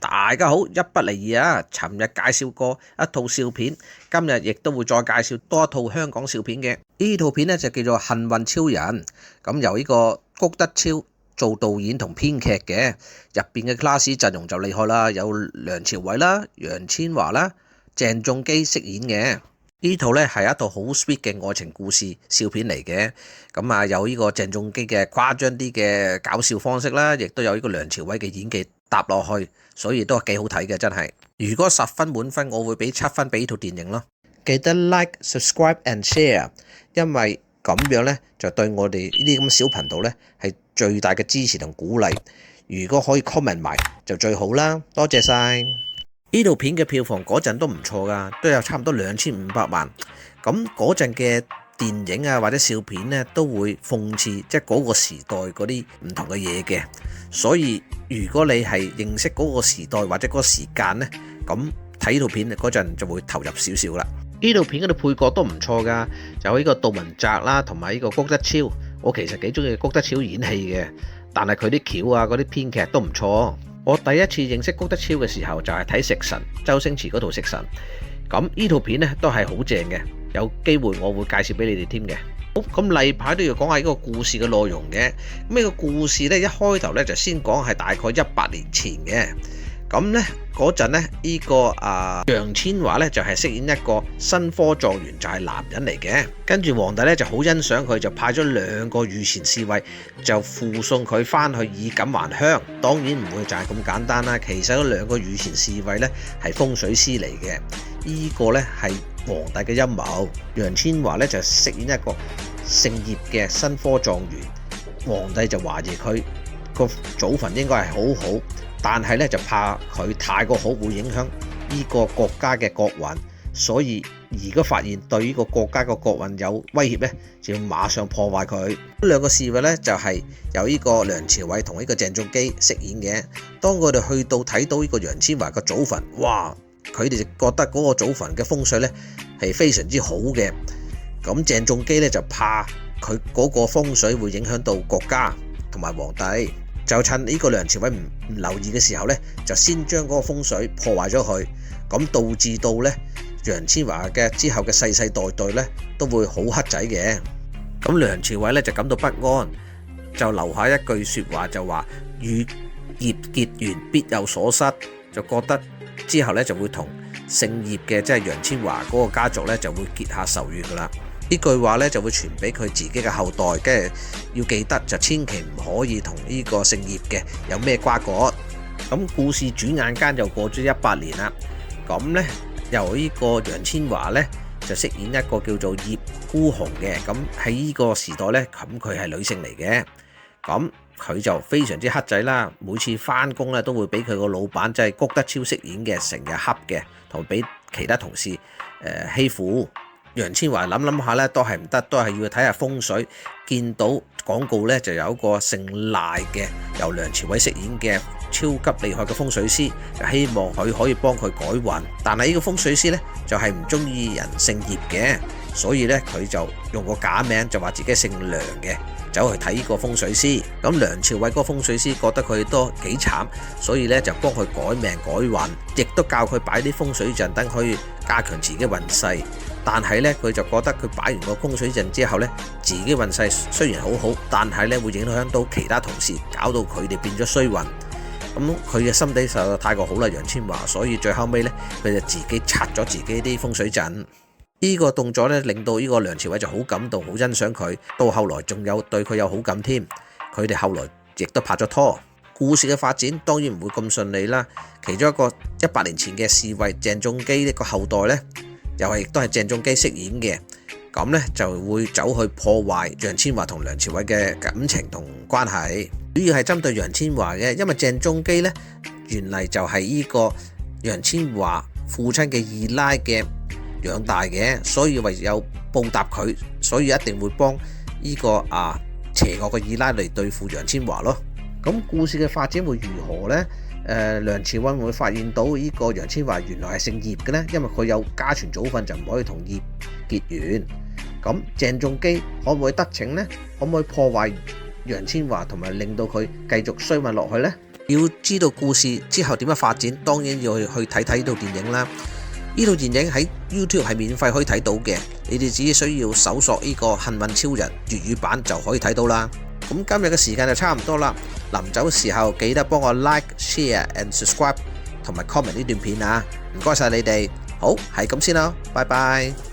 大家好，一不離二啊！尋日介紹過一套笑片，今日亦都會再介紹多一套香港笑片嘅。呢套片呢就叫做《幸運超人》，咁由呢個谷德超做導演同編劇嘅，入邊嘅 class 陣容就厲害啦，有梁朝偉啦、楊千嬅啦、鄭中基飾演嘅。呢套呢係一套好 sweet 嘅愛情故事笑片嚟嘅，咁啊有呢個鄭中基嘅誇張啲嘅搞笑方式啦，亦都有呢個梁朝偉嘅演技搭落去，所以都係幾好睇嘅，真係。如果10分滿分，我會俾7分俾呢套電影咯。記得 like、subscribe and share， 因為咁樣呢就對我哋呢啲咁小頻道呢係最大嘅支持同鼓勵。如果可以 comment 埋就最好啦，多謝晒。呢套片嘅票房嗰陣都唔錯噶，都有差唔多2500萬。咁嗰陣嘅電影啊或者笑片呢，都會諷刺即係嗰個時代嗰啲唔同嘅嘢嘅。所以如果你係認識嗰個時代或者嗰個時間呢，咁睇呢套片嗰陣就會投入少少啦。呢套片嗰啲配角都唔錯噶，就呢個杜汶澤啦，同埋呢個谷德超。我其實幾中意谷德超演戲嘅，但係佢啲橋啊嗰啲編劇都唔錯。我第一次認識谷德超嘅時候就係睇《食神》，周星馳嗰套《食神》。咁呢套片呢都係好正嘅，有機會我會介紹俾你哋添嘅。好，咁例牌都要講下呢個故事嘅內容嘅。咁呢個故事呢，一開頭呢就先講係大概100年前嘅。咁呢嗰陣呢，呢個楊千嬅呢就係飾演一個新科狀元，就係男人嚟嘅。跟住皇帝呢就好欣賞佢，就派咗2個御前侍衛就護送佢翻去以錦還鄉。當然唔會就係咁簡單啦，其實嗰2個御前侍衛呢係風水師嚟嘅。呢個呢係皇帝嘅陰謀。楊千嬅呢就飾演一個姓葉嘅新科狀元，皇帝就懷疑佢個祖墳應該係好好。但係咧就怕佢太過好會影響呢個國家嘅國運，所以如果發現對呢個國家嘅國運有威脅咧，就要馬上破壞佢。呢2個侍衛咧就係由呢個梁朝偉同呢個鄭中基飾演嘅。當佢哋去到睇到呢個楊千嬅嘅祖墳，哇！佢哋就覺得嗰個祖墳嘅風水咧係非常之好嘅。咁鄭中基咧就怕佢嗰個風水會影響到國家同埋皇帝。就趁呢個梁朝偉唔留意嘅時候呢，就先將嗰個風水破壞咗佢，咁導致到呢楊千嬅嘅之後嘅世世代代呢都會好黑仔嘅。咁梁朝偉呢就感到不安，就留下一句說話就話與葉結緣必有所失，就覺得之後呢就會同姓葉嘅即係楊千嬅嗰個家族呢就會結下仇怨噶啦。呢句話咧就會傳俾佢自己嘅後代，跟住要記得就千祈唔可以同呢個姓葉嘅有咩瓜葛。咁故事轉眼間就過咗100年啦。咁呢，由呢個楊千嬅呢，就飾演一個叫做葉孤雄嘅。咁喺呢個時代呢，咁佢係女性嚟嘅。咁佢就非常之黑仔啦，每次翻工咧都會俾佢個老闆即係谷德超飾演嘅成日恰嘅，同埋俾其他同事欺負。楊千嬅諗下咧，都係唔得，都係要睇下風水。見到廣告咧，就有一個姓賴嘅，由梁朝偉飾演嘅超級厲害嘅風水師，就希望佢可以幫佢改運。但係呢個風水師咧，就係唔中意人姓葉嘅，所以咧佢就用個假名，就話自己姓梁嘅，走去睇呢個風水師。咁梁朝偉嗰個風水師覺得佢都幾慘，所以咧就幫佢改命改運，亦都教佢擺啲風水陣，等可以加強自己運勢。但係咧，佢就覺得佢擺完個風水陣之後咧，自己運勢雖然好好，但係咧會影響到其他同事，搞到佢哋變咗衰運。咁佢嘅心地實在太過好啦，楊千嬅，所以最後尾咧，佢就自己拆咗自己啲風水陣。呢個動作咧，令到呢個梁朝偉就好感動，好欣賞佢。到後來仲有對佢有好感添。佢哋後來亦都拍咗拖。故事嘅發展當然唔會咁順利啦。其中一個100年前嘅侍衛鄭中基呢個後代咧，又係亦都係鄭中基飾演嘅，咁呢就會走去破壞楊千嬅同梁朝偉嘅感情同關係，主要係針對楊千嬅嘅，因為鄭中基呢原嚟就係呢個楊千嬅父親嘅二奶嘅養大嘅，所以為有報答佢，所以一定會幫呢個邪惡嘅二奶嚟對付楊千嬅咯。咁故事嘅發展會如何呢？梁朝偉會發現到呢個楊千嬅原來係姓葉嘅呢，因為佢有家傳祖訓就唔可以同葉結緣。咁鄭中基可唔可以得逞呢？可唔可以破壞楊千嬅同埋令到佢繼續衰運落去呢？要知道故事之後點樣發展，當然要去睇睇呢套電影啦。呢套電影喺 YouTube 係免費可以睇到嘅，你哋只需要搜索呢個《幸運超人》粵語版就可以睇到啦。咁今日嘅時間就差唔多啦，臨走嘅時候記得幫我 Like、Share and Subscribe 同埋 Comment 呢段片啊，唔該晒你哋。好，係咁先啦，拜拜。